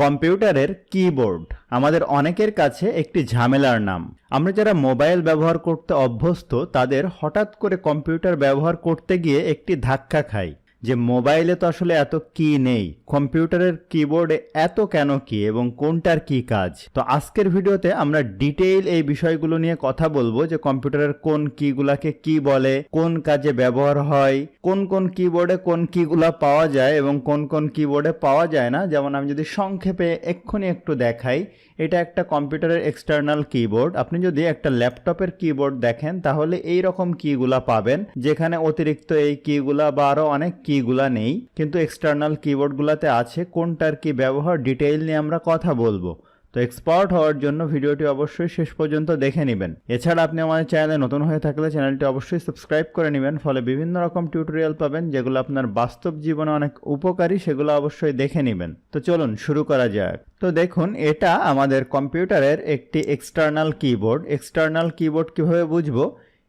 কম্পিউটারের কিবোর্ড আমাদের অনেকের কাছে একটি ঝামেলার নাম। আমরা যারা মোবাইল ব্যবহার করতে অভ্যস্ত তাদের হঠাৎ করে কম্পিউটার ব্যবহার করতে গিয়ে একটি ধাক্কা খাই যে মোবাইলে তো আসলে এত কি নেই, কম্পিউটারের কিবোর্ডে এত কেন কি এবং কোনটার কি কাজ। তো আজকের ভিডিওতে আমরা ডিটেইল এই বিষয়গুলো নিয়ে কথা বলবো যে কম্পিউটারের কোন কিগুলাকে কি বলে, কোন কাজে ব্যবহার হয়, কোন কোন কিবোর্ডে কোন কিগুলা পাওয়া যায় এবং কোন কোন কিবোর্ডে পাওয়া যায় না। যেমন আমি যদি সংক্ষেপে এক্ষুনি একটু দেখাই, এটা একটা কম্পিউটারের এক্সটার্নাল কিবোর্ড। আপনি যদি একটা ল্যাপটপের কিবোর্ড দেখেন তাহলে এই রকম কিগুলা পাবেন, যেখানে অতিরিক্ত এই কিগুলা বা আরো অনেক কিগুলা নেই, কিন্তু এক্সটার্নাল কিবোর্ডগুলোতে আছে। কোনটার কি ব্যবহার ডিটেইল নিয়ে আমরা কথা বলবো। তো এক্সপার্ট হওয়ার জন্য ভিডিওটি অবশ্যই শেষ পর্যন্ত দেখে নেবেন। এছাড়া আপনি আমাদের চ্যানেলে নতুন হয়ে থাকলে চ্যানেলটি অবশ্যই সাবস্ক্রাইব করে নেবেন, ফলে বিভিন্ন রকম টিউটোরিয়াল পাবেন যেগুলো আপনার বাস্তব জীবনে অনেক উপকারী, সেগুলো অবশ্যই দেখে নেবেন। তো চলুন শুরু করা যাক। তো দেখুন, এটা আমাদের কম্পিউটারের একটি এক্সটার্নাল কিবোর্ড। এক্সটার্নাল কিবোর্ড কিভাবে বুঝবো?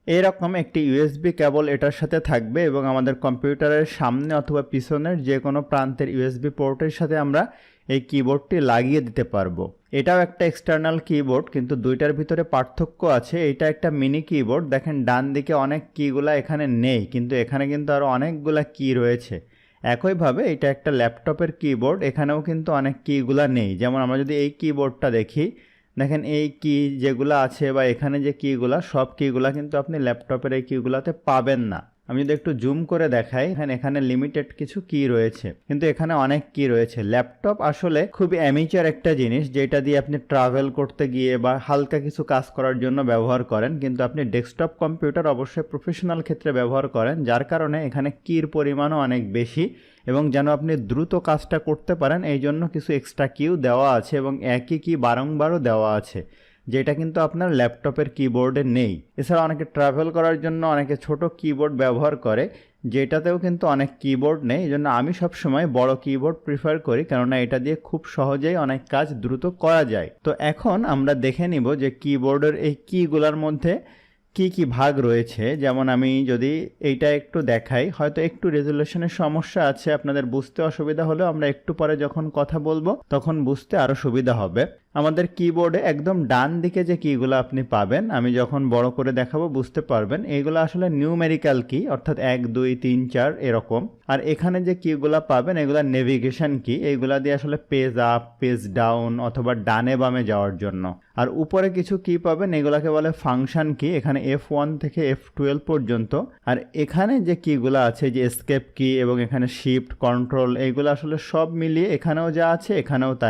এরকম একটি ইউএসবি কেবল এটার সাথে থাকবে এবং আমাদের কম্পিউটারের সামনে অথবা পিছনের যে কোনো প্রান্তের ইউএসবি পোর্টের সাথে আমরা এই কিবোর্ডটি লাগিয়ে দিতে পারবো। এটাও একটা এক্সটার্নাল কিবোর্ড, কিন্তু দুইটার ভিতরে পার্থক্য আছে। এটা একটা মিনি কিবোর্ড। দেখেন ডান দিকে অনেক কিগুলা এখানে নেই, কিন্তু এখানে কিন্তু আরও অনেকগুলা কি রয়েছে। একইভাবে এটা একটা ল্যাপটপের কিবোর্ড, এখানেও কিন্তু অনেক কিগুলা নেই। যেমন আমরা যদি এই কিবোর্ডটা দেখি, দেখেন এই কি যেগুলো আছে বা এখানে যে কিগুলা, সব কিগুলা কিন্তু আপনি ল্যাপটপের এই কিগুলাতে পাবেন না। আমি যদি একটু জুম করে দেখাই, এখানে লিমিটেড কিছু কি রয়েছে, কিন্তু এখানে অনেক কি রয়েছে। ল্যাপটপ আসলে খুবই অ্যামেচার একটা জিনিস, যেটা দিয়ে আপনি ট্রাভেল করতে গিয়ে বা হালকা কিছু কাজ করার জন্য ব্যবহার করেন, কিন্তু আপনি ডেস্কটপ কম্পিউটার অবশ্যই প্রফেশনাল ক্ষেত্রে ব্যবহার করেন, যার কারণে এখানে কির পরিমাণও অনেক বেশি। এবং যেন আপনি দ্রুত কাজটা করতে পারেন এই জন্য কিছু এক্সট্রা কিও দেওয়া আছে এবং একই কি বারংবারও দেওয়া আছে, যেটা কিন্তু আপনার ল্যাপটপের কিবোর্ডে নেই। এছাড়া অনেকে ট্রাভেল করার জন্য অনেকে ছোট কিবোর্ড ব্যবহার করে, যেটাতেও কিন্তু অনেক কিবোর্ড নেই। এই জন্য আমি সবসময় বড় কিবোর্ড প্রিফার করি, কেননা এটা দিয়ে খুব সহজেই অনেক কাজ দ্রুত করা যায়। তো এখন আমরা দেখে নিব যে কিবোর্ডের এই কিগুলোর মধ্যে কি কি ভাগ রয়েছে। যেমন আমি যদি এইটা একটু দেখাই, হয়তো একটু রেজুলেশনের সমস্যা আছে, আপনাদের বুঝতে অসুবিধা হলেও আমরা একটু পরে যখন কথা বলবো তখন বুঝতে আরো সুবিধা হবে। আমাদের কিবোর্ডে একদম ডান দিকে যে কিগুলো আপনি পাবেন, আমি যখন বড় করে দেখাবো বুঝতে পারবেন, এইগুলো আসলে নিউমেরিক্যাল কি, অর্থাৎ 1 2 3 4 এরকম। আর এখানে যে কিগুলো পাবেন এগুলা নেভিগেশন কি, এইগুলা দিয়ে আসলে পেজ আপ, পেজ ডাউন অথবা ডানে বামে যাওয়ার জন্য। আর উপরে কিছু কি পাবেন, এগুলাকে বলে ফাংশন কি, এখানে F1 থেকে F12 পর্যন্ত। আর এখানে যে কিগুলো আছে, যে এসকেপ কি এবং এখানে শিফট, কন্ট্রোল, এইগুলো আসলে সব মিলিয়ে এখানেও যা আছে এখানেও তাই